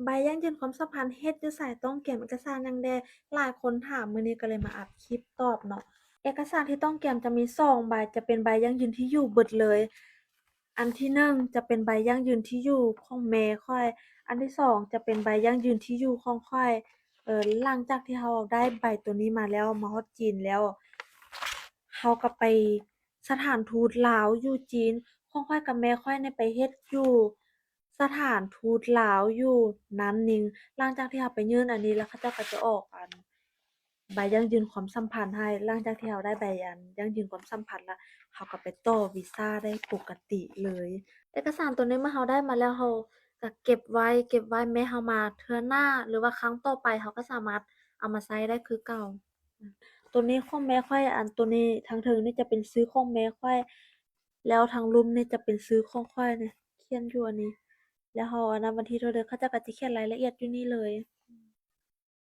ใบยั่งยืนความสัมพันธ์เฮ็ดอยู่ไสต้องเตรียมเอกสารหยังแด่หลายคนถามมื้อนี้ก็เลยมาอัดคลิปตอบเนาะเอกสารที่ต้องเตรียมจะมี2ใบจะเป็นใบยั่งยืนที่อยู่เบิดเลยอันที่1จะเป็นใบยั่งยืนที่อยู่ของแม่ข้อยอันที่2จะเป็นใบยั่งยืนที่อยู่ของข้อยหลังจากที่เราได้ใบตัวนี้มาแล้วมาฮอดจีนแล้วเราก็ไปสถานทูตลาวอยู่จีนของข้อยกับแม่ข้อยเนี่ยไปเฮ็ดอยู่สถานทูตลาวอยู่นานนิงหลังจากที่เราไปยื่นอันนี้แล้วเขาเจ้าก็จะออกใบยั่งยืนความสัมพันธ์ให้หลังจากที่เราได้ใบยั่งยืนความสัมพันธ์แล้วเราก็ไปต่อวีซาได้ปกติเลยเอกสารตัวนี้เมื่อเราได้มาแล้วเราก็เก็บไว้แม้เรามาเทื่อหน้าหรือว่าครั้งต่อไปเราก็สามารถเอามาใช้ได้คือเก่าตัวนี้ของแม่ข้อยตัวนี้ทางเทิงนี่จะเป็นซื้อของแม่ข้อยแล้วทางรุมนี่จะเป็นซื้อของข้อยเนี่ยเขียนอยู่อันนี้แล้วเราอันนั้นวันที่เท่าใดเขาเจ้าก็สิเขียนรายละเอียดอยู่นี่เลย